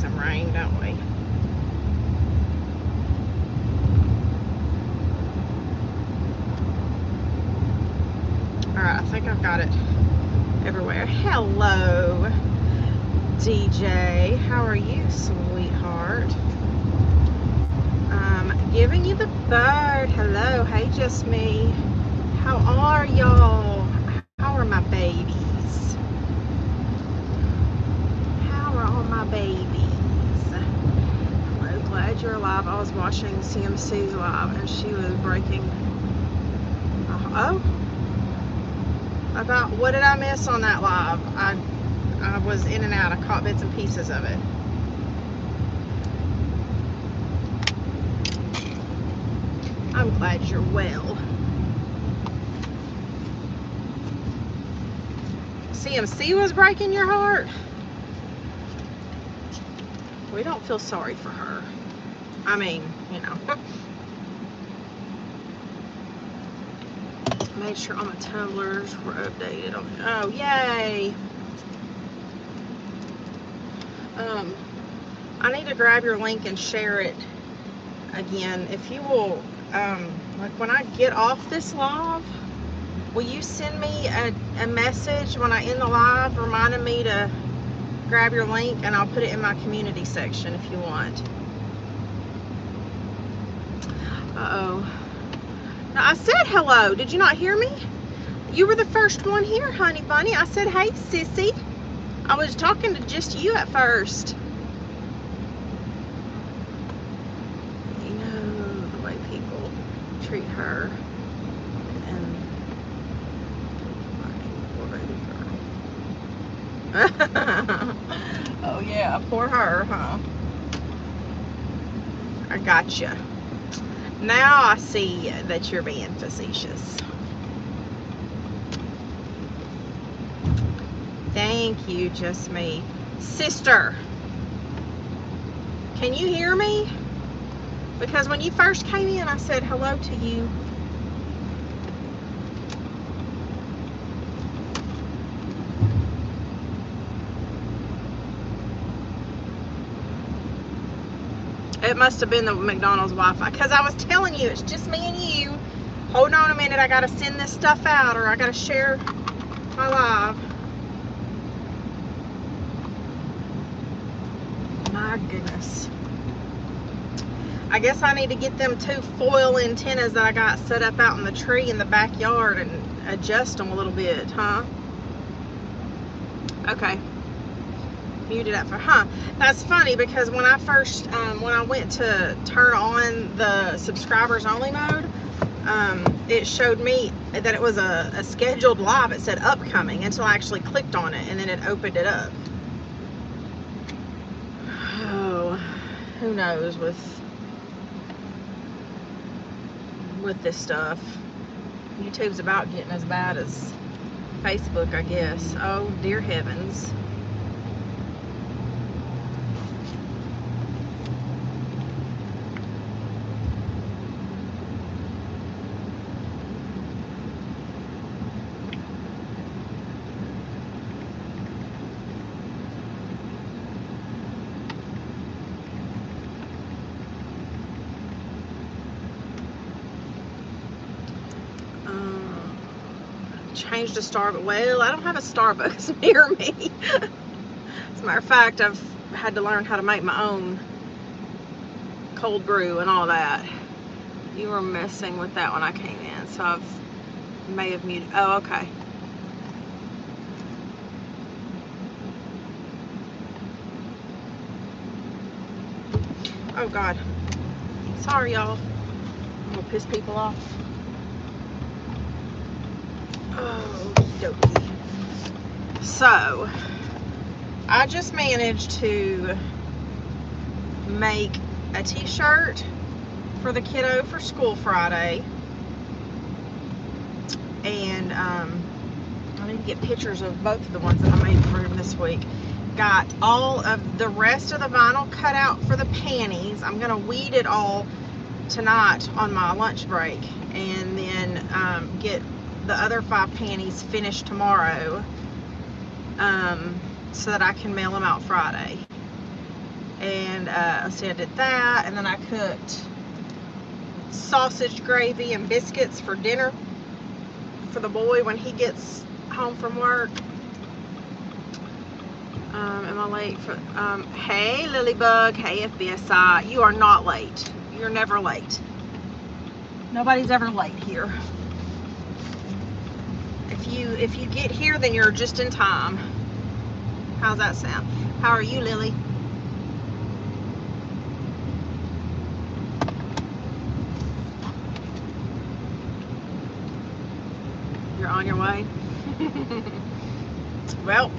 some rain, don't we? Alright, I think I've got it everywhere. Hello, DJ. How are you, sweetheart? Giving you the bird. Hello. Hey, just me. How are y'all? How are my babies? How are all my babies? Hello, glad you're alive. I was watching CMC's live and she was breaking. Oh, about what did I miss on that live? I was in and out. I caught bits and pieces of it. I'm glad you're well. CMC was breaking your heart? We don't feel sorry for her. I mean, you know. Made sure all my tumblers were updated. Oh, yay! I need to grab your link and share it again. If you will, like when I get off this live, will you send me a message when I end the live reminding me to grab your link, and I'll put it in my community section if you want. Uh-oh. Now, I said hello. Did you not hear me? You were the first one here, honey bunny. I said, hey, sissy. I was talking to just you at first. You know the way people treat her. And oh yeah, poor her, huh? I gotcha. Now I see that you're being facetious. Thank you, just me. Sister, can you hear me? Because when you first came in, I said hello to you. It must have been the McDonald's Wi-Fi, because I was telling you, it's just me and you. Hold on a minute, I gotta send this stuff out, or I gotta share my live. My goodness. I guess I need to get them 2 foil antennas that I got set up out in the tree in the backyard and adjust them a little bit, huh? Okay. Muted up for, that's funny, because when I first when I went to turn on the subscribers only mode, it showed me that it was a scheduled live. It said upcoming until I actually clicked on it, and then it opened it up. Oh, who knows with this stuff. YouTube's about getting as bad as Facebook, I guess. Oh dear heavens. Changed to Starbucks. Well, I don't have a Starbucks near me. As a matter of fact, I've had to learn how to make my own cold brew and all that. You were messing with that when I came in, so I may have muted. Oh, okay. Oh God. Sorry, y'all. I'm gonna piss people off. Oh, dokey. So, I just managed to make a t-shirt for the kiddo for school Friday. And I need to get pictures of both of the ones that I made for him this week. Got all of the rest of the vinyl cut out for the panties. I'm gonna weed it all tonight on my lunch break, and then get the other 5 panties finished tomorrow, so that I can mail them out Friday. And let's see, I did that, and then I cooked sausage gravy and biscuits for dinner for the boy when he gets home from work. Am I late for, hey Lilybug, hey FBSI, you are not late. You're never late. Nobody's ever late here. If you get here, then you're just in time. How's that sound? How are you, Lily? You're on your way? Well,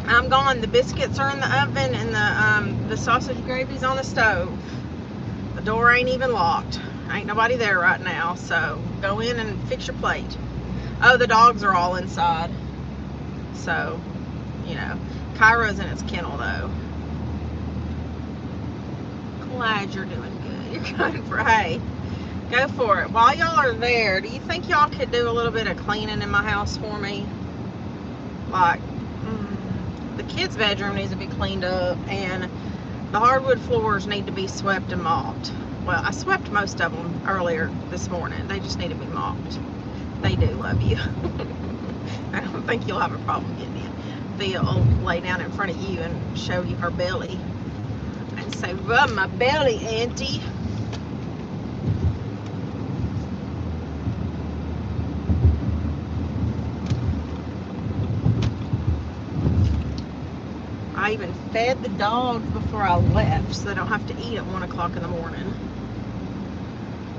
I'm gone. The biscuits are in the oven and the sausage gravy's on the stove. The door ain't even locked. Ain't nobody there right now, so go in and fix your plate. Oh, the dogs are all inside. So, you know, Cairo's in its kennel though. Glad you're doing good. You're going for, hey, go for it. While y'all are there, do you think y'all could do a little bit of cleaning in my house for me? Like, the kids' bedroom needs to be cleaned up, and the hardwood floors need to be swept and mopped. Well, I swept most of them earlier this morning. They just need to be mopped. They do love you. I don't think you'll have a problem getting in. Thea will lay down in front of you and show you her belly and say, rub my belly, auntie. I even fed the dogs before I left so they don't have to eat at 1 o'clock in the morning.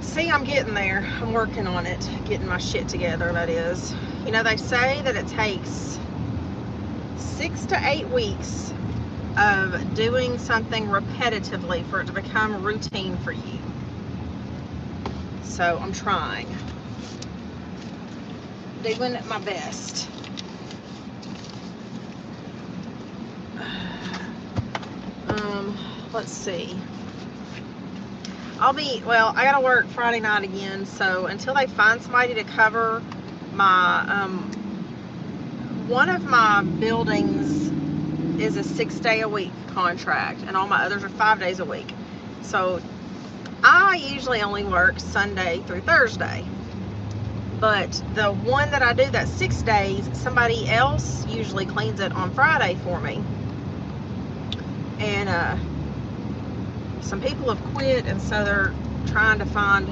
See, I'm getting there. I'm working on it, getting my shit together, that is. You know, they say that it takes 6 to 8 weeks of doing something repetitively for it to become routine for you. So I'm trying. Doing my best. Let's see. Well, I gotta work Friday night again, so until they find somebody to cover my, one of my buildings is a 6-day-a-week contract, and all my others are 5 days a week. So I usually only work Sunday through Thursday. But the one that I do that's 6 days, somebody else usually cleans it on Friday for me. And some people have quit, and so they're trying to find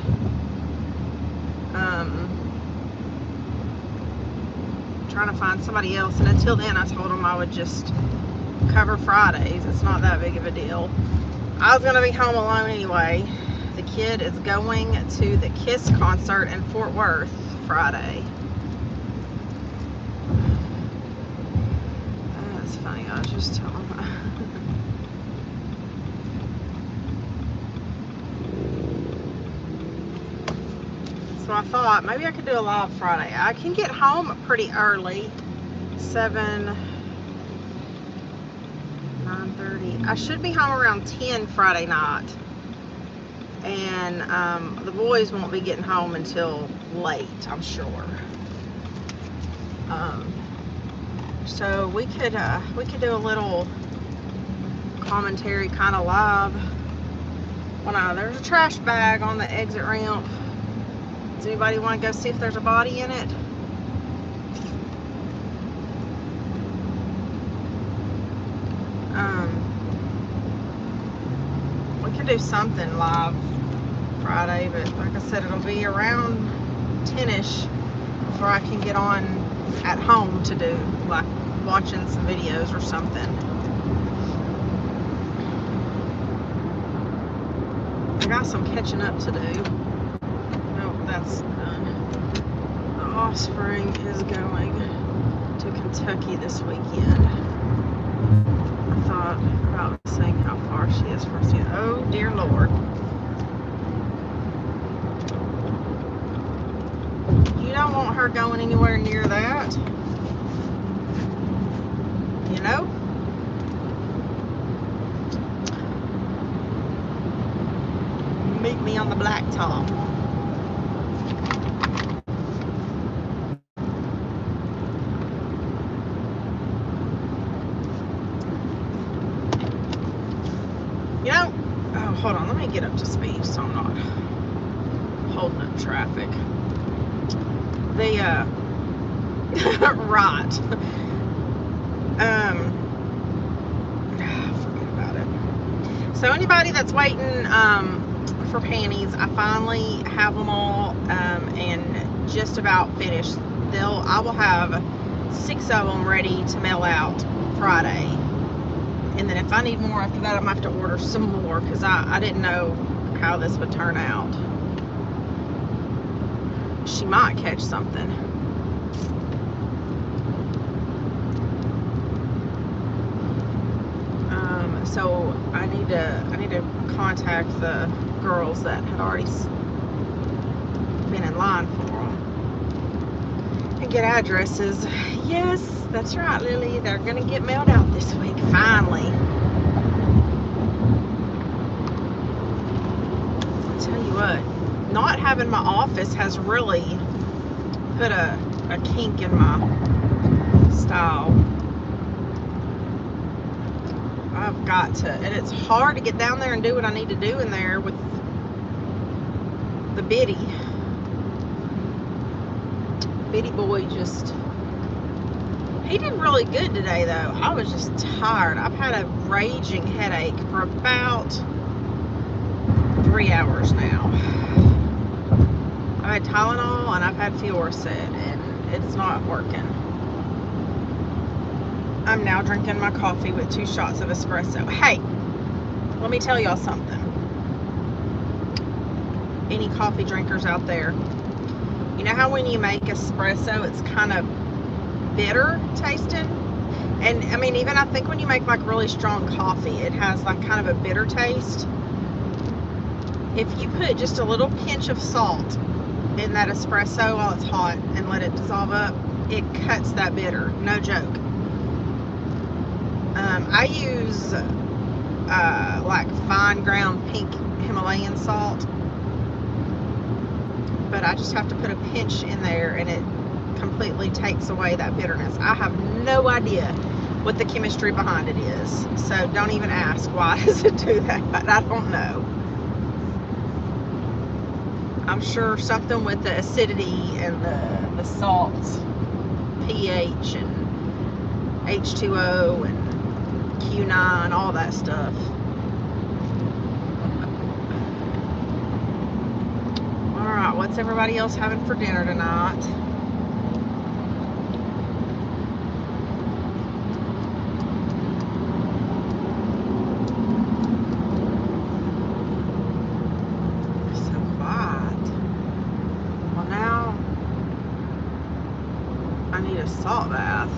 somebody else. And until then, I told them I would just cover Fridays. It's not that big of a deal. I was gonna be home alone anyway. The kid is going to the Kiss concert in Fort Worth Friday. That's funny. I was just telling them. So I thought maybe I could do a live Friday. I can get home pretty early, 9:30. I should be home around 10 Friday night. And the boys won't be getting home until late, I'm sure. So we could do a little commentary kind of live. Well, there's a trash bag on the exit ramp. Does anybody want to go see if there's a body in it? We can do something live Friday, but like I said, it'll be around 10ish before I can get on at home to do, like, watching some videos or something. I got some catching up to do. Oh, that's done. The offspring is going to Kentucky this weekend. I thought about saying how far she is from us. Oh, dear Lord. You don't want her going anywhere near that. You know? Meet me on the blacktop. get up to speed so I'm not holding up traffic. Right. Forget about it. So anybody that's waiting for panties, I finally have them all and just about finished. I will have 6 of them ready to mail out Friday. And then if I need more after that, I'm going to have to order some more because I didn't know how this would turn out. She might catch something. So I need to contact the girls that had already been in line for them and get addresses. Yes, that's right, Lily. They're gonna get mailed out this week, finally. I'll tell you what, not having my office has really put a kink in my style. I've got to, and it's hard to get down there and do what I need to do in there with the Biddy boy. He did really good today though. I was just tired. I've had a raging headache for about 3 hours now. I've had Tylenol and I've had Fioricet and it's not working. I'm now drinking my coffee with 2 shots of espresso. Hey, let me tell y'all something. Any coffee drinkers out there, you know how when you make espresso, it's kind of bitter tasting? And I mean, even I think when you make like really strong coffee, it has like kind of a bitter taste. If you put just a little pinch of salt in that espresso while it's hot and let it dissolve up, it cuts that bitter. No joke. I use like fine ground pink Himalayan salt, but I just have to put a pinch in there and it completely takes away that bitterness. I have no idea what the chemistry behind it is, so don't even ask why does it do that. I don't know. I'm sure something with the acidity and the salts, pH and H2O and Q9, all that stuff. Alright, what's everybody else having for dinner tonight? So quiet. Well, now I need a salt bath.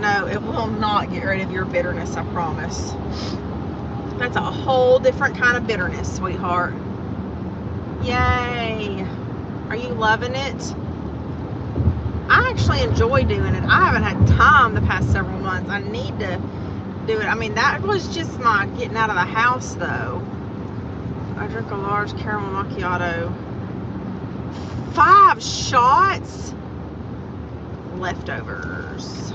No, it will not get rid of your bitterness, I promise. That's a whole different kind of bitterness, sweetheart. Yay! Are you loving it? I actually enjoy doing it. I haven't had time the past several months. I need to do it. I mean, that was just my getting out of the house, though. I drink a large caramel macchiato. 5 shots? Leftovers.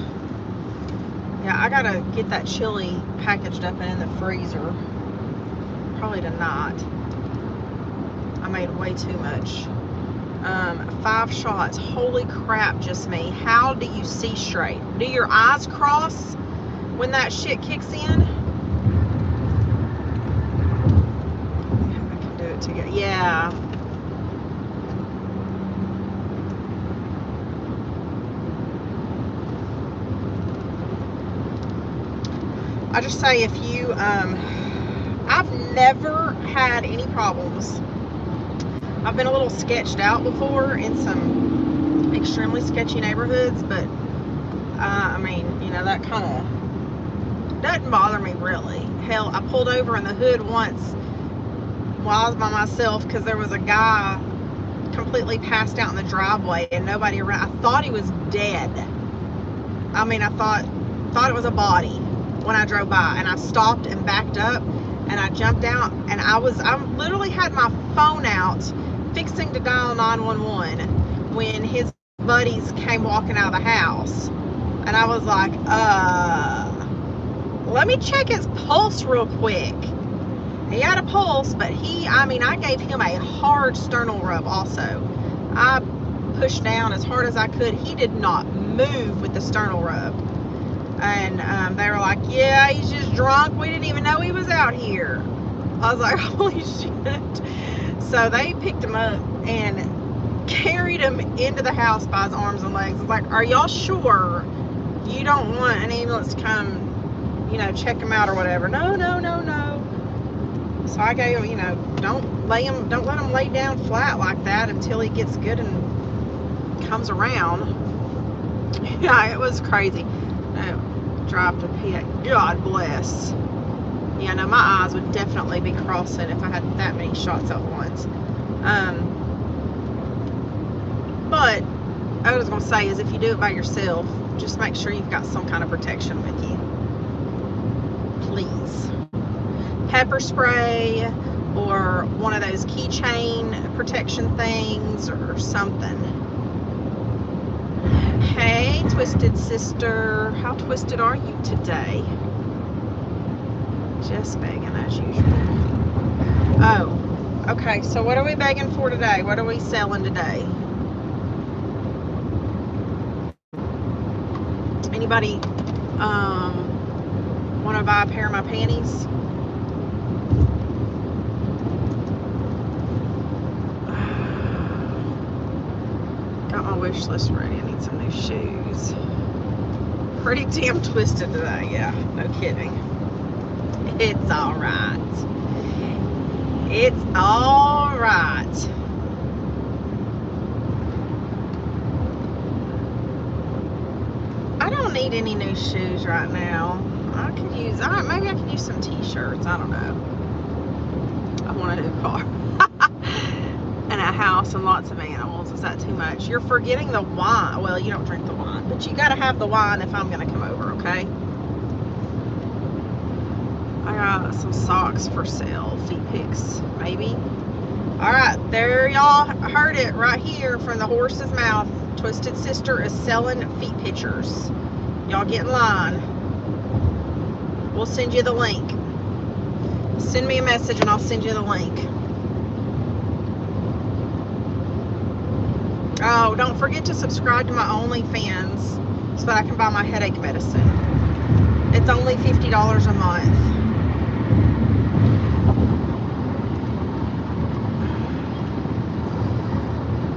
Yeah, I gotta get that chili packaged up and in the freezer. Probably tonight. I made way too much. 5 shots. Holy crap, just me. How do you see straight? Do your eyes cross when that shit kicks in? I can do it together. Yeah. I just say if you, I've never had any problems. I've been a little sketched out before in some extremely sketchy neighborhoods, but I mean, you know, that kind of doesn't bother me really. Hell, I pulled over in the hood once while I was by myself because there was a guy completely passed out in the driveway and nobody around. I thought he was dead. I mean, I thought it was a body when I drove by, and I stopped and backed up and I jumped out, and I literally had my phone out fixing to dial 911 when his buddies came walking out of the house, and I was like, let me check his pulse real quick. He had a pulse, but I gave him a hard sternal rub also. I pushed down as hard as I could. He did not move with the sternal rub. And they were like, yeah, he's just drunk. We didn't even know he was out here. I was like, holy shit. So they picked him up and carried him into the house by his arms and legs. I was like, are y'all sure you don't want an ambulance to come, check him out or whatever? No. So I gave, don't let him lay down flat like that until he gets good and comes around. Yeah, it was crazy. Dropped a PA. God bless. Yeah, no, my eyes would definitely be crossing if I had that many shots at once. But I was going to say is if you do it by yourself, just make sure you've got some kind of protection with you. Please. Pepper spray or one of those keychain protection things or something. Hey, Twisted Sister. How twisted are you today? Just begging as usual. Oh, okay. So what are we begging for today? What are we selling today? Anybody want to buy a pair of my panties? Got my wish list ready. I need some new shoes. Pretty damn twisted today. Yeah, no kidding. It's all right. It's all right. I don't need any new shoes right now. Maybe I could use some t-shirts. I don't know. I want a new car. And a house and lots of animals. Is that too much? You're forgetting the wine. Well, you don't drink the wine, but you got to have the wine if I'm going to come over, okay? I got some socks for sale. Feet pics, maybe. All right, there y'all heard it right here from the horse's mouth. Twisted Sister is selling feet pictures. Y'all get in line. We'll send you the link. Send me a message and I'll send you the link. Oh, don't forget to subscribe to my OnlyFans so that I can buy my headache medicine. It's only $50 a month.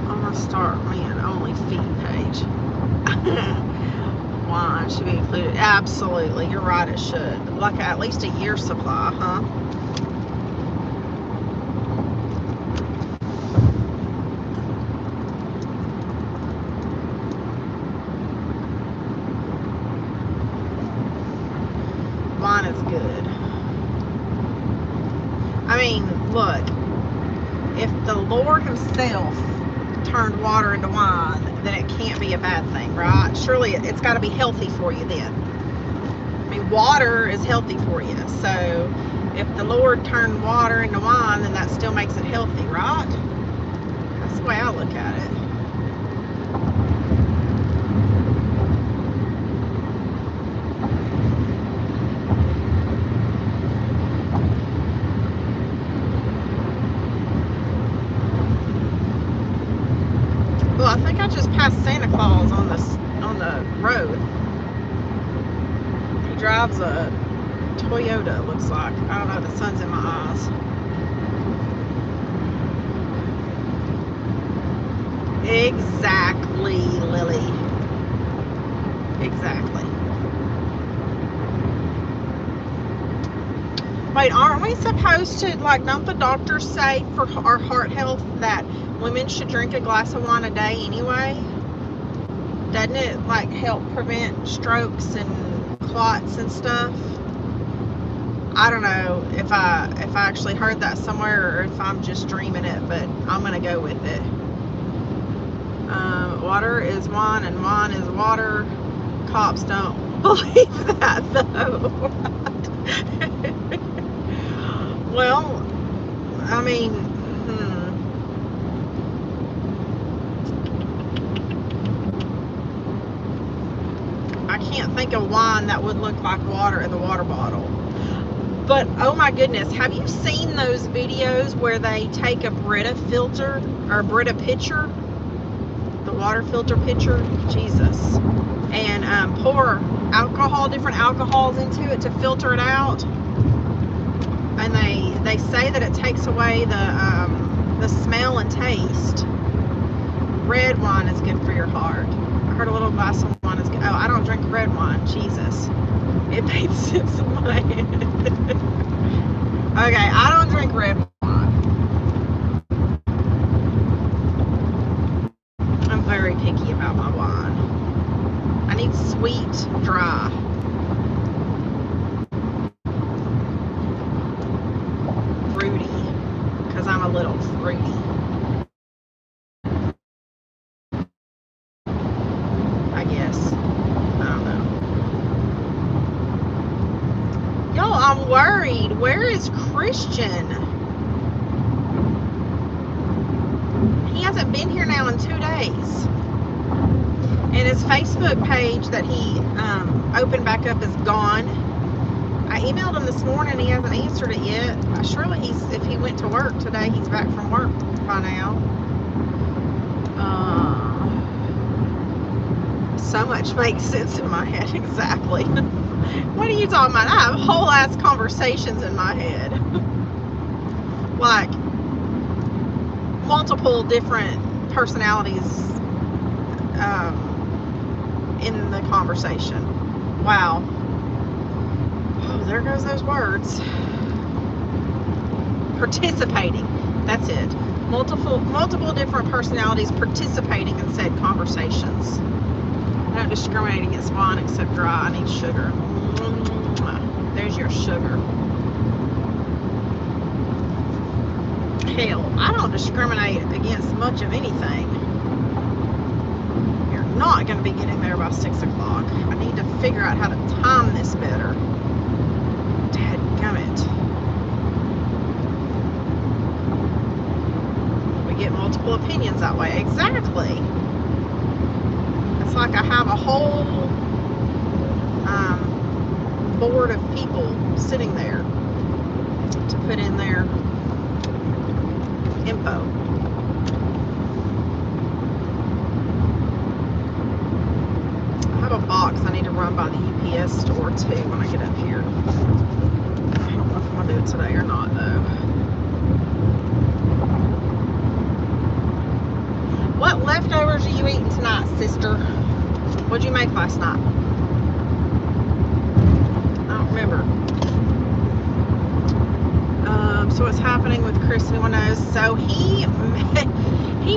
I'm going to start me an only feet page. Wine should be included. Absolutely. You're right, it should. Like at least a year's supply, huh? Wine is good. I mean, look, if the Lord himself turned water into wine, then it can't be a bad thing, right? Surely it's got to be healthy for you then. I mean, water is healthy for you. So if the Lord turned water into wine, then that still makes it healthy, right? That's the way I look at it. Well, I think I just passed Santa Claus on the road. He drives a Toyota, it looks like. I don't know, the sun's in my eyes. Exactly, Lily. Exactly. Wait, aren't we supposed to, like, don't the doctors say for our heart health that women should drink a glass of wine a day anyway? Doesn't it, like, help prevent strokes and clots and stuff? I don't know if I actually heard that somewhere or if I'm just dreaming it, but I'm gonna go with it. Water is wine and wine is water. Cops don't believe that though. Well, I mean, I can't think of wine that would look like water in the water bottle. But oh my goodness, have you seen those videos where they take a Brita filter or a Brita pitcher, the water filter pitcher, Jesus, and pour alcohol, different alcohols into it to filter it out? And they say that it takes away the smell and taste. Red wine is good for your heart. I heard a little glass of wine is good. Oh, I don't drink red wine. Jesus. It made sense in my head. Okay, I don't drink red wine. I'm very picky about my wine. I need sweet, dry. Fruity. Because I'm a little fruity. I guess. I don't know. Y'all, I'm worried. Where is Christian? He hasn't been here now in 2 days. And his Facebook page that he opened back up is gone. I emailed him this morning. He hasn't answered it yet. Surely if he went to work today, he's back from work by now. So much makes sense in my head. Exactly. What are you talking about? I have whole ass conversations in my head. Like multiple different personalities in the conversation. Wow. Oh, there goes those words. Participating. That's it. Multiple different personalities participating in said conversations. I don't discriminate against wine except dry. I need sugar. There's your sugar. Hell, I don't discriminate against much of anything. You're not going to be getting there by 6 o'clock. I need to figure out how to time this better. Dadgummit. We get multiple opinions that way. Exactly. It's like I have a whole board of people sitting there to put in their info. I have a box I need to run by the UPS store too when I get up here. I don't know if I'm going to do it today or not though. What leftovers are you eating tonight, sister? What'd you make last night? I don't remember. So what's happening with Chris? Anyone knows? So he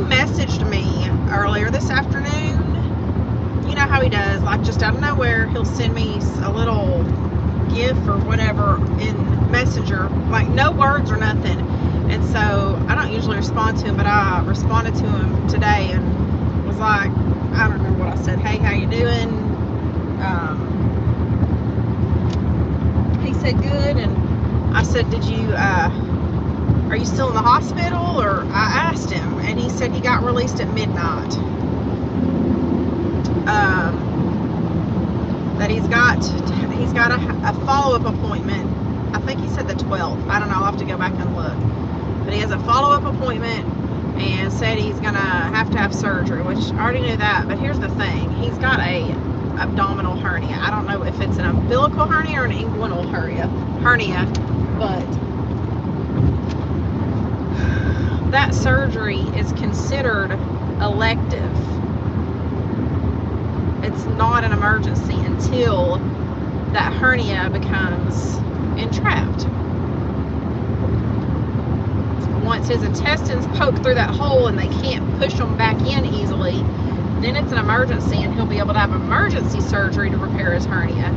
messaged me earlier this afternoon. You know how he does, like just out of nowhere, he'll send me a little GIF or whatever in Messenger, like no words or nothing. And so I don't usually respond to him, but I responded to him today and was like, I don't remember what I said. Hey, how you doing? He said good, and I said, are you still in the hospital? Or I asked him, and he said he got released at midnight. That he's got a follow-up appointment. I think he said the 12th. I don't know. I'll have to go back and look. But he has a follow-up appointment and said he's gonna have to have surgery, which I already knew that. But here's the thing: he's got a abdominal hernia. I don't know if it's an umbilical hernia or an inguinal hernia, but that surgery is considered elective. It's not an emergency until that hernia becomes entrapped. Once his intestines poke through that hole and they can't push them back in easily, then it's an emergency and he'll be able to have emergency surgery to repair his hernia.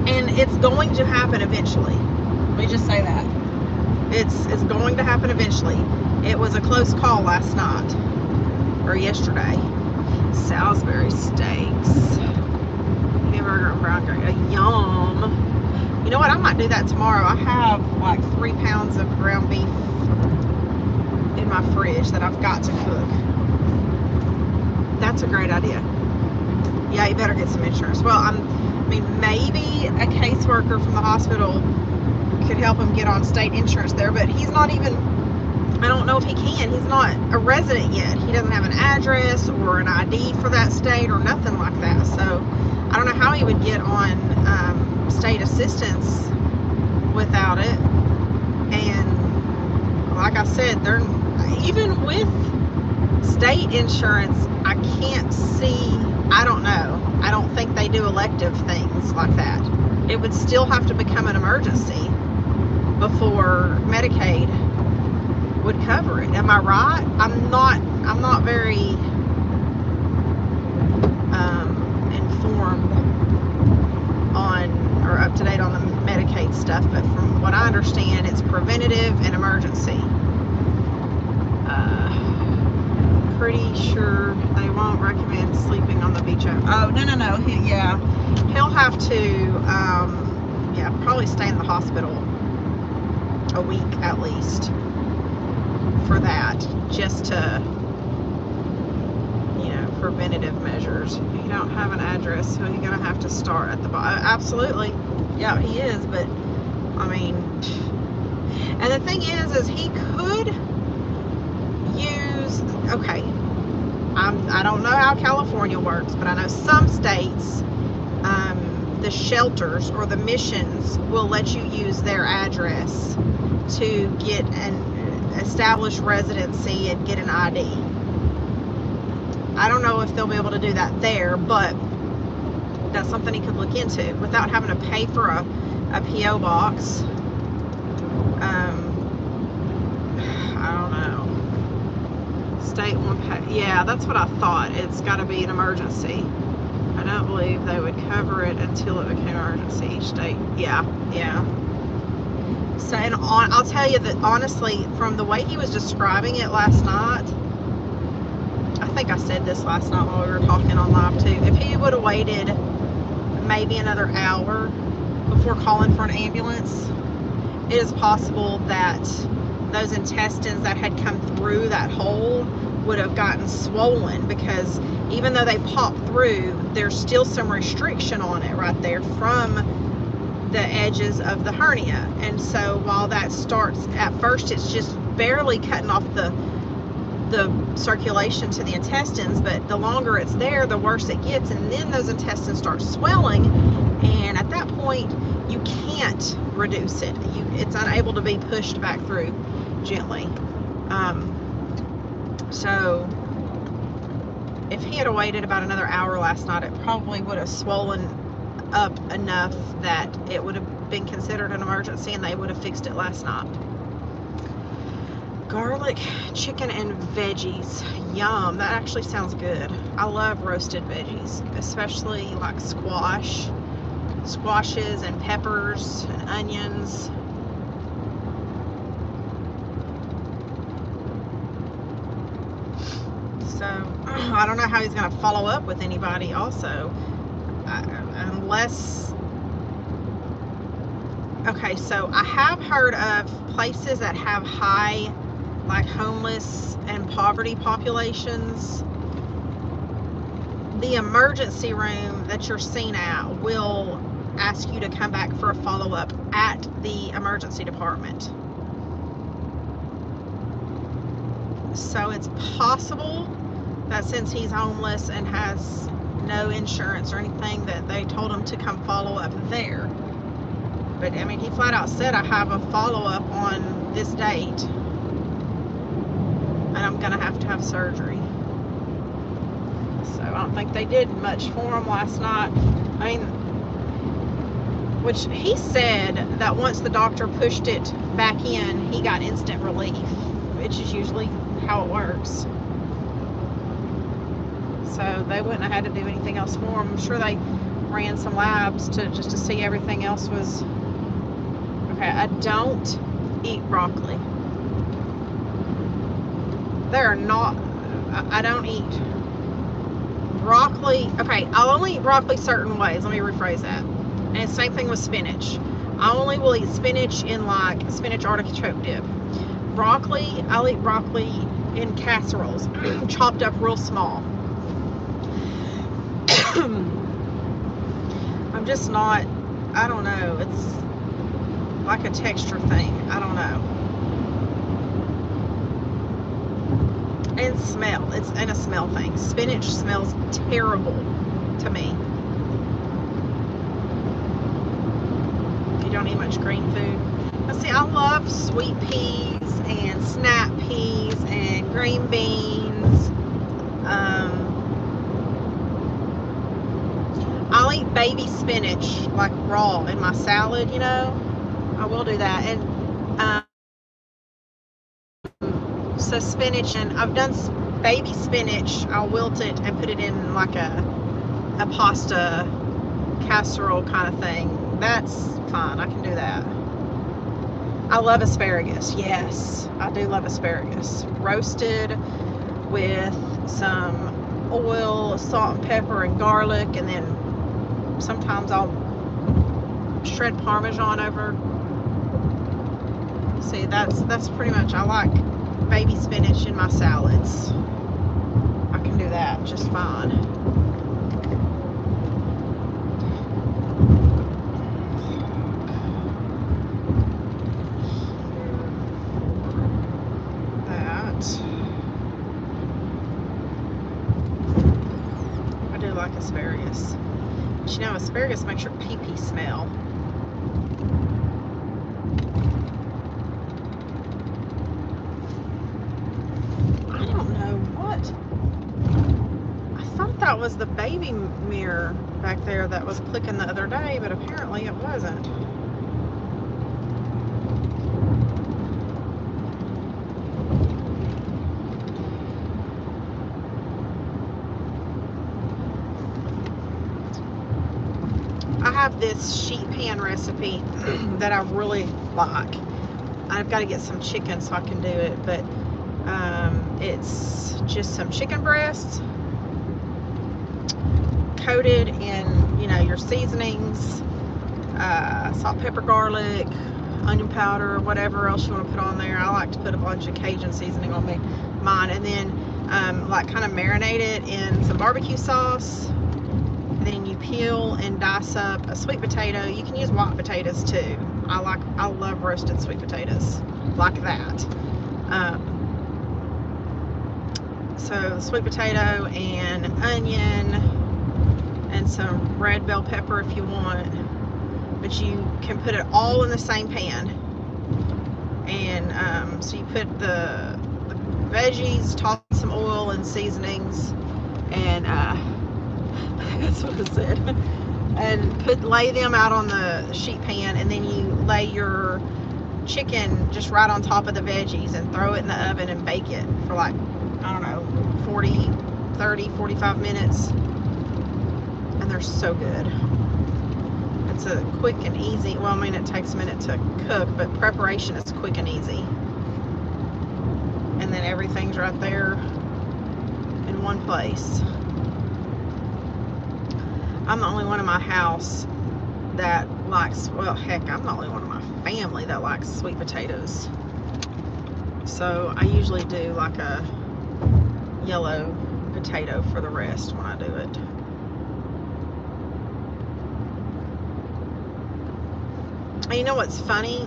And it's going to happen eventually. Let me just say that. It's going to happen eventually. It was a close call last night or yesterday. Salisbury steaks, hamburger and brown gravy. Yum. You know what? I might do that tomorrow. I have like 3 pounds of ground beef in my fridge that I've got to cook. That's a great idea. Yeah, you better get some insurance. Well, I mean, maybe a caseworker from the hospital could help him get on state insurance there, but he's not even, I don't know if he can. He's not a resident yet. He doesn't have an address or an ID for that state or nothing like that. So I don't know how he would get on state assistance without it. And like I said, they're even with state insurance, I can't see, I don't know. I don't think they do elective things like that. It would still have to become an emergency before Medicaid would cover it. Am I right? I'm not very informed on or up to date on the Medicaid stuff, but from what I understand, it's preventative and emergency. Pretty sure they won't recommend sleeping on the beach. Oh, no. He'll have to, probably stay in the hospital a week at least for that, just to, preventative measures. If you don't have an address, so you're gonna have to start at the bottom. Absolutely, yeah, he is. But I mean, and the thing is he could use. Okay, I don't know how California works, but I know some states, the shelters or the missions will let you use their address to get an established residency and get an ID. I don't know if they'll be able to do that there, but that's something he could look into without having to pay for a P.O. box. I don't know. State won't pay. Yeah, that's what I thought. It's got to be an emergency. I don't believe they would cover it until it became an emergency. Each state. Yeah. So, and I'll tell you that honestly, from the way he was describing it last night, I think I said this last night while we were talking on live too. If he would have waited maybe another hour before calling for an ambulance, it is possible that those intestines that had come through that hole would have gotten swollen, because even though they pop through, there's still some restriction on it right there from the edges of the hernia. And so while that starts, at first it's just barely cutting off the circulation to the intestines, but the longer it's there, the worse it gets, and then those intestines start swelling, and at that point you can't reduce it. It's unable to be pushed back through gently. So if he had waited about another hour last night, it probably would have swollen up enough that it would have been considered an emergency and they would have fixed it last night. Garlic, chicken, and veggies. Yum. That actually sounds good. I love roasted veggies, especially like squashes and peppers and onions. So I don't know how he's going to follow up with anybody also, unless, okay, so I have heard of places that have high, like, homeless and poverty populations. The emergency room that you're seen at will ask you to come back for a follow-up at the emergency department. So it's possible that since he's homeless and has no insurance or anything, that they told him to come follow up there. But I mean, he flat out said, I have a follow-up on this date and I'm gonna have to have surgery. So I don't think they did much for him last night. I mean, which he said that once the doctor pushed it back in, he got instant relief, which is usually how it works. So they wouldn't have had to do anything else for him. I'm sure they ran some labs just to see everything else was okay. I don't eat broccoli. I don't eat broccoli. Okay, I'll only eat broccoli certain ways. Let me rephrase that. And same thing with spinach. I only will eat spinach in like spinach artichoke dip. Broccoli, I'll eat broccoli in casseroles, chopped up real small. I'm just not, I don't know, it's like a texture thing. I don't know. And smell. It's a smell thing. Spinach smells terrible to me. You don't eat much green food. But see, I love sweet peas and snap peas and green beans. I'll eat baby spinach like raw in my salad, you know. I will do that. And so spinach, and I've done baby spinach. I'll wilt it and put it in like a pasta casserole kind of thing. That's fine. I can do that. I love asparagus. Yes, I do love asparagus. Roasted with some oil, salt and pepper and garlic, and then sometimes I'll shred Parmesan over. See, that's pretty much, I like baby spinach in my salads. I can do that just fine. I do like asparagus. But you know, asparagus makes your pee-pee smell. I don't know what. I thought that was the baby mirror back there that was clicking the other day, but apparently it wasn't. I have this sheet pan recipe that I really like. I've got to get some chicken so I can do it, but it's just some chicken breasts coated in, you know, your seasonings, salt, pepper, garlic, onion powder, whatever else you want to put on there. I like to put a bunch of Cajun seasoning on mine, and then like kind of marinate it in some barbecue sauce. Then you peel and dice up a sweet potato. You can use white potatoes too. I love roasted sweet potatoes like that. So the sweet potato and onion and some red bell pepper if you want, but you can put it all in the same pan. And so you put the veggies, toss some oil and seasonings, and that's what I said. And lay them out on the sheet pan, and then you lay your chicken just right on top of the veggies and throw it in the oven and bake it for like, I don't know, 30, 45 minutes. And they're so good. It's a quick and easy, well, I mean, it takes a minute to cook, but preparation is quick and easy. And then everything's right there in one place. I'm the only one in my house that likes, well, heck, I'm the only one in my family that likes sweet potatoes. So I usually do like a yellow potato for the rest when I do it. And you know what's funny?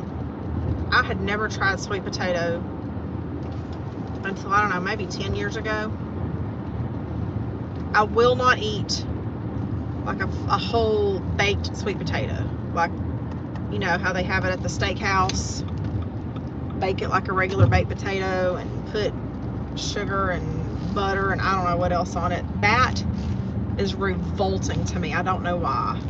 I had never tried sweet potato until, I don't know, maybe 10 years ago. I will not eat like a whole baked sweet potato, like, you know how they have it at the steakhouse. Bake it like a regular baked potato and put sugar and butter and I don't know what else on it. That is revolting to me. I don't know why,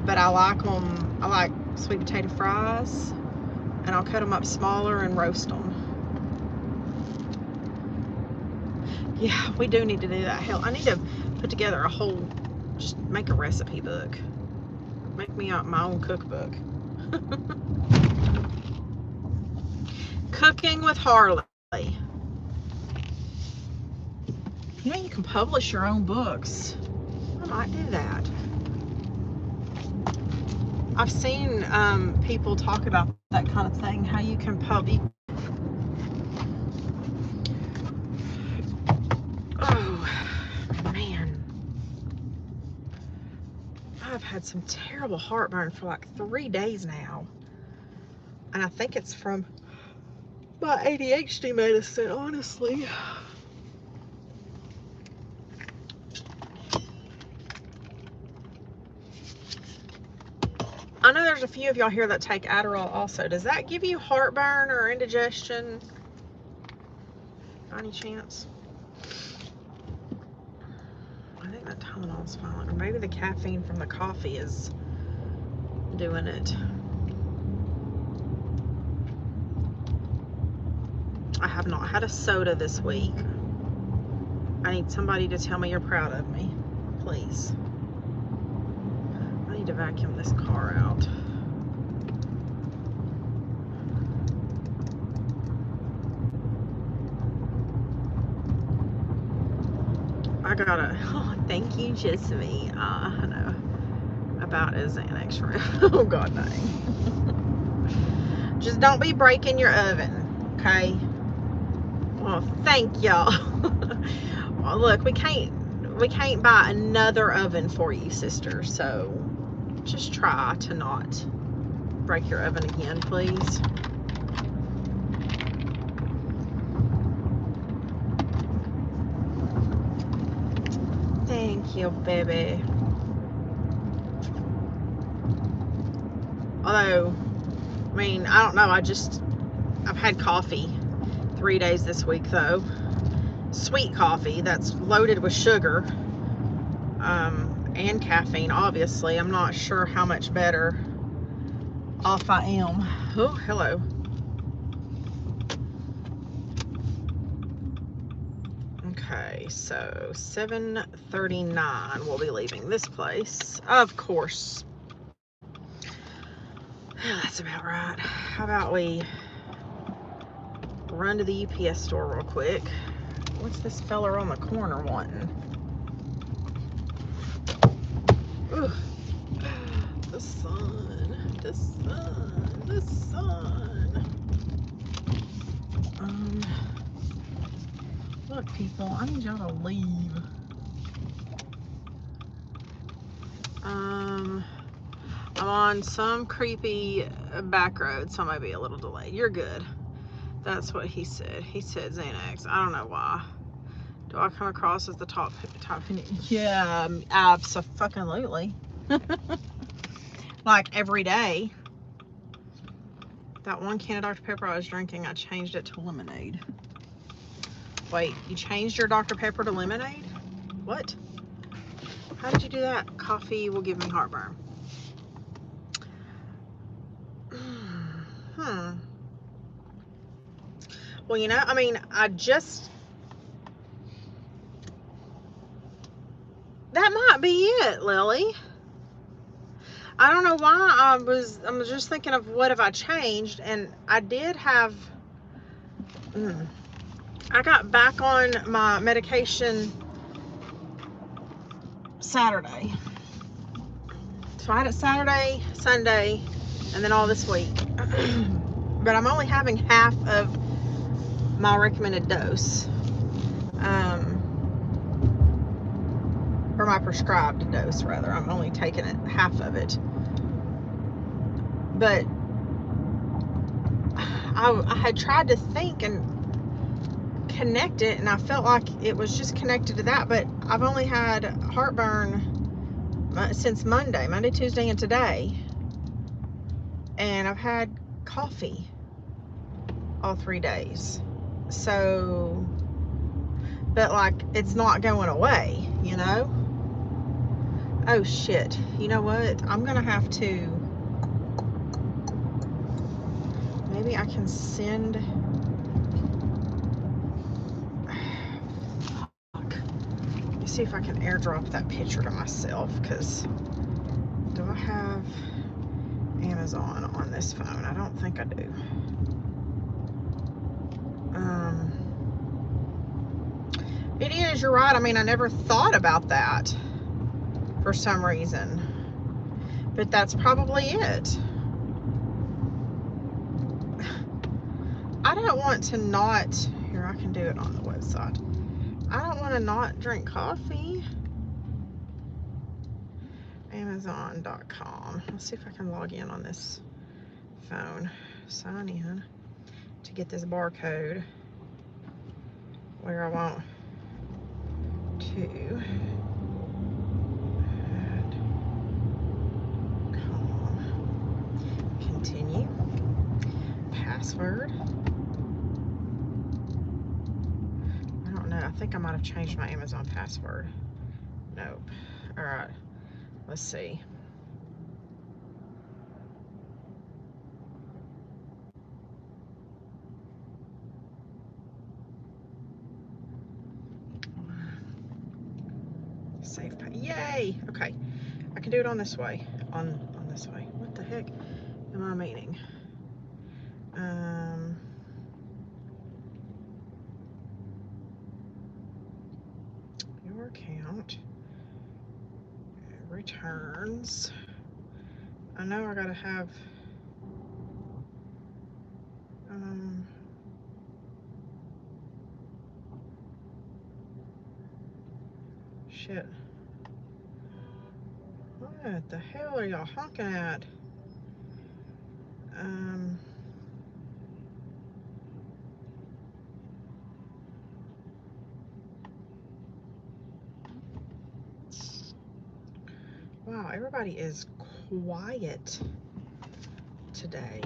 but I like them. I like sweet potato fries, and I'll cut them up smaller and roast them. Yeah, we do need to do that. Hell, I need to put together a whole, just make a recipe book. Make me my own cookbook. Cooking with Harley. You know, you can publish your own books. I might do that. I've seen people talk about that kind of thing, how you can publish. Oh, man. I've had some terrible heartburn for like 3 days now. And I think it's from my ADHD medicine, honestly. I know there's a few of y'all here that take Adderall also. Does that give you heartburn or indigestion? By any chance? I think that Tylenol's fine. Or maybe the caffeine from the coffee is doing it. I have not had a soda this week. I need somebody to tell me you're proud of me. Please. I need to vacuum this car out. I gotta, oh, thank you, Jessamy. I know about a Xanax room. Oh, God dang. Just don't be breaking your oven, okay? Well, thank y'all. Well, look, we can't buy another oven for you, sister, so just try to not break your oven again, please. Thank you, baby. Although, I mean, I don't know, I've had coffee 3 days this week, though. Sweet coffee that's loaded with sugar and caffeine, obviously. I'm not sure how much better off I am. Oh, hello. Okay, so 7:39 we'll be leaving this place, of course. That's about right. How about we run to the UPS store real quick? What's this fella on the corner wanting? Ooh. The sun, the sun, the sun. Look, people, I need y'all to leave. I'm on some creepy back road, so I might be a little delayed. You're good. That's what he said. He said Xanax. I don't know why. Do I come across as the top? Yeah, absolutely. Like every day. That one can of Dr. Pepper I was drinking, I changed it to lemonade. Wait, you changed your Dr. Pepper to lemonade? What? How did you do that? Coffee will give me heartburn. Well, you know, I mean, that might be it, Lily. I don't know why I'm just thinking of what have I changed, and I did have, I got back on my medication Saturday. So I had it Saturday, Sunday, and then all this week. But I'm only having half of my recommended dose. Or my prescribed dose, rather. I'm only taking it half of it. But I had tried to think and connect it, and I felt like it was just connected to that, but I've only had heartburn since Monday, Tuesday, and today. And I've had coffee all 3 days. So, but like, it's not going away, you know? Oh shit, you know what? I'm gonna have to, maybe I can send, fuck. Let me see if I can airdrop that picture to myself, because do I have Amazon on this phone? I don't think I do. It is, you're right. I mean, I never thought about that for some reason, but that's probably it. I don't want to not, here, I can do it on the website. I don't want to not drink coffee. Amazon.com. Let's see if I can log in on this phone. Sign in to get this barcode where I want to continue. Password. I don't know. I think I might have changed my Amazon password. Nope. All right. Let's see. Save pay. Yay! Okay. I can do it on this way. On this way. What the heck am I meaning? Your account. Returns. I know I gotta have shit. What the hell are y'all honking at? Wow, everybody is quiet today.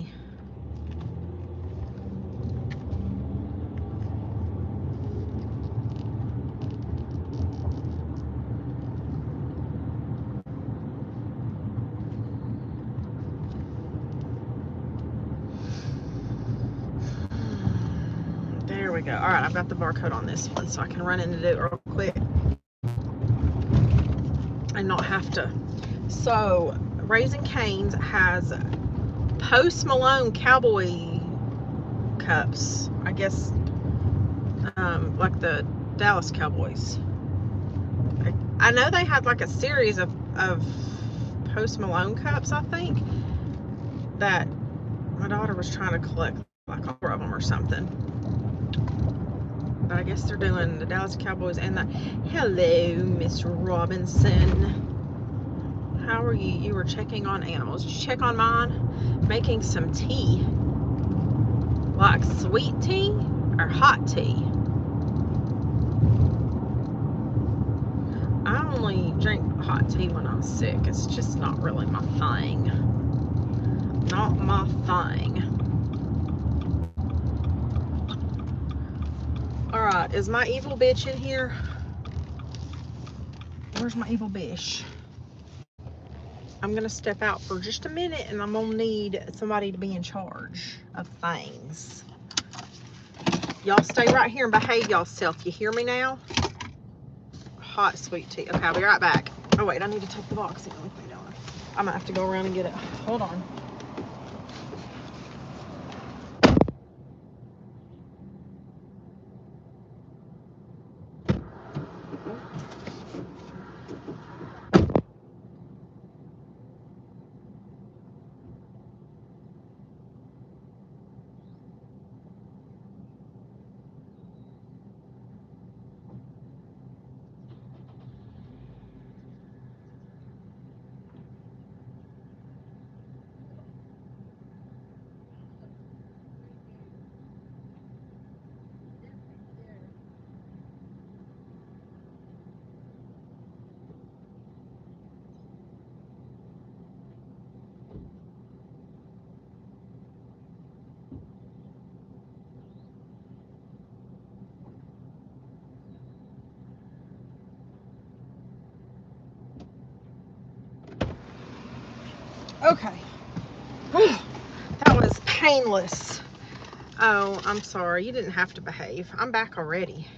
There we go. All right, I've got the barcode on this one, so I can run in and do it real quick and not have to. So, Raising Cane's has Post Malone cowboy cups, I guess, like the Dallas Cowboys. I know they had like a series of Post Malone cups, I think, that my daughter was trying to collect like 4 of them or something. But I guess they're doing the Dallas Cowboys and the. Hello, Miss Robinson. How are you? You were checking on animals. Did you check on mine? Making some tea. Like sweet tea or hot tea? I only drink hot tea when I'm sick. It's just not really my thing. Not my thing. Alright, is my evil bitch in here? Where's my evil bitch? I'm going to step out for just a minute and I'm going to need somebody to be in charge of things. Y'all stay right here and behave yourself. You hear me now? Hot sweet tea. Okay, I'll be right back. Oh, wait, I need to take the box in with me, don't I? I might have to go around and get it. Hold on. Okay. That was painless. Oh, I'm sorry. You didn't have to behave. I'm back already.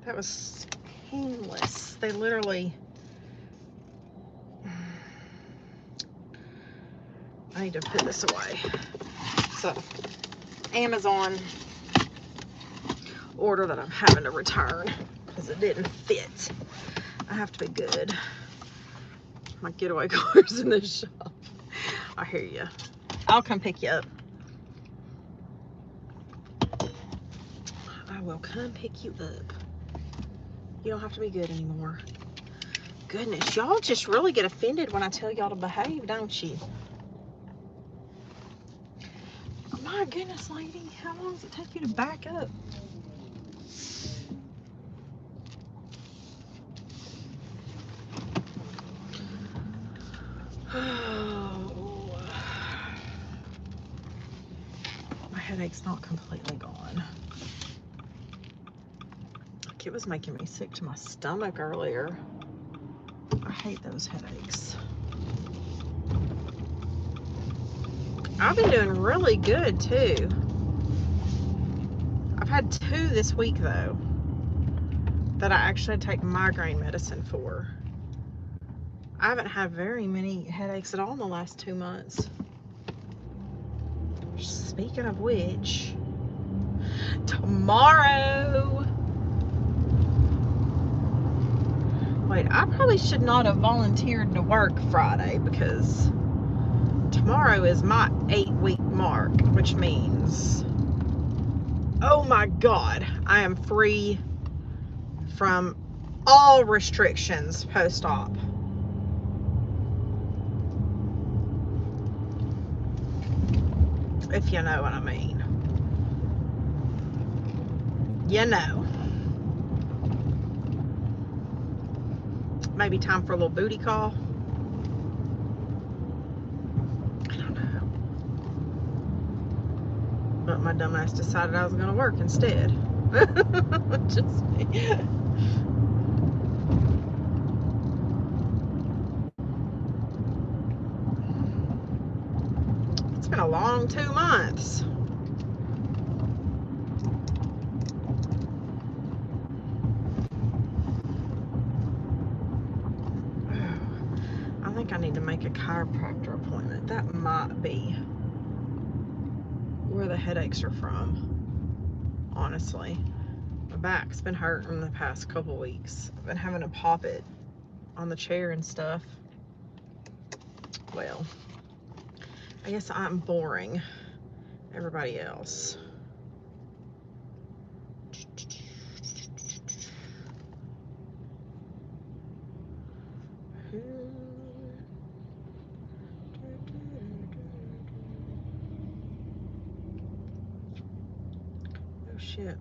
That was painless. They literally... I need to put this away. So, Amazon order that I'm having to return because it didn't fit. I have to be good. My getaway car's in the shop. I hear you. I'll come pick you up. I will come pick you up. You don't have to be good anymore. goodness, y'all just really get offended when I tell y'all to behave, don't you? Oh, my goodness, lady, how long does it take you to back up? Oh, my headache's not completely gone. Like, it was making me sick to my stomach earlier. I hate those headaches. I've been doing really good too. I've had 2 this week though that I actually take migraine medicine for. I haven't had very many headaches at all in the last 2 months. Speaking of which, tomorrow. Wait, I probably should not have volunteered to work Friday because tomorrow is my 8-week mark, which means, oh my God, I am free from all restrictions post-op. If you know what I mean. You know. Maybe time for a little booty call. I don't know. But my dumbass decided I was going to work instead. Just me. It's been a long 2 months. I think I need to make a chiropractor appointment. That might be where the headaches are from, honestly. My back's been hurting the past couple weeks. I've been having to pop it on the chair and stuff. Well, I guess I'm boring everybody else. Oh shit.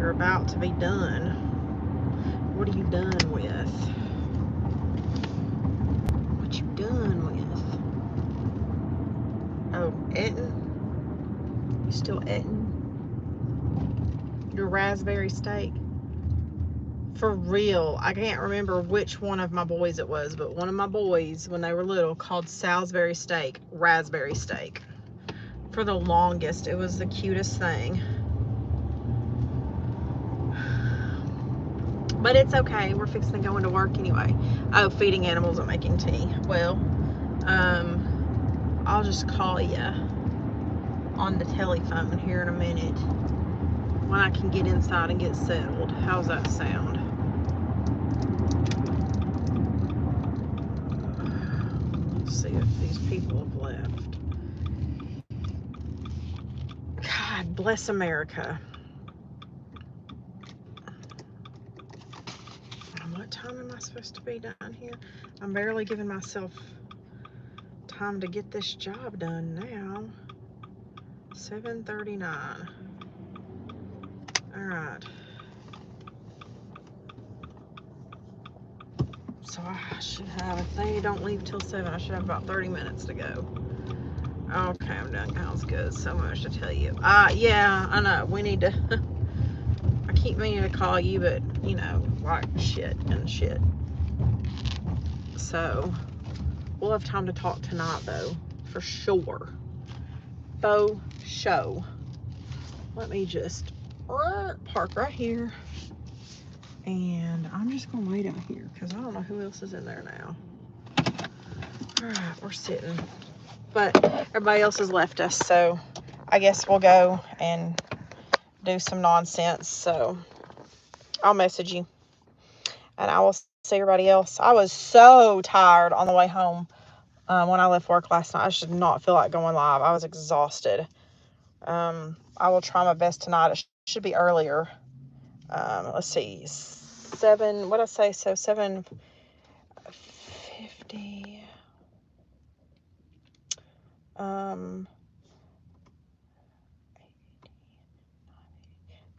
About to be done. What are you done with? What you done with? Oh, eating? You still eating? Your raspberry steak? For real, I can't remember which one of my boys it was, but one of my boys, when they were little, called Salisbury steak raspberry steak. For the longest, it was the cutest thing. But it's okay. We're fixing to go into work anyway. Oh, feeding animals and making tea. Well, I'll just call you on the telephone here in a minute when I can get inside and get settled. How's that sound? Let's see if these people have left. God bless America. What time am I supposed to be down here? I'm barely giving myself time to get this job done now. 7:39. All right. So I should have, if they don't leave till 7, I should have about 30 minutes to go. Okay, I'm done. Sounds good. So much to tell you. Yeah, I know. We need to, I keep meaning to call you, but, you know, like shit. So, we'll have time to talk tonight, though, for sure. Faux show. Let me just park right here. And I'm just going to wait out here because I don't know who else is in there now. All right, we're sitting. But everybody else has left us, so I guess we'll go and do some nonsense. So I'll message you. And I will see everybody else. I was so tired on the way home when I left work last night. I just did not feel like going live. I was exhausted. I will try my best tonight. It should be earlier. Let's see. 7, what did I say? So 7:50.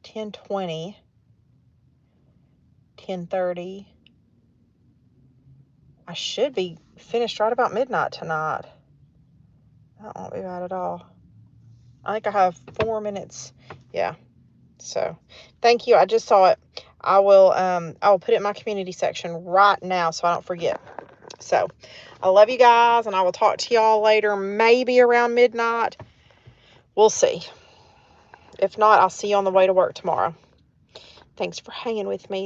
10:20. 10:30. I should be finished right about midnight tonight. That won't be bad at all. I think I have 4 minutes. Yeah. So thank you. I just saw it. I will put it in my community section right now so I don't forget. So I love you guys, and I will talk to y'all later, maybe around midnight. We'll see. If not, I'll see you on the way to work tomorrow. Thanks for hanging with me.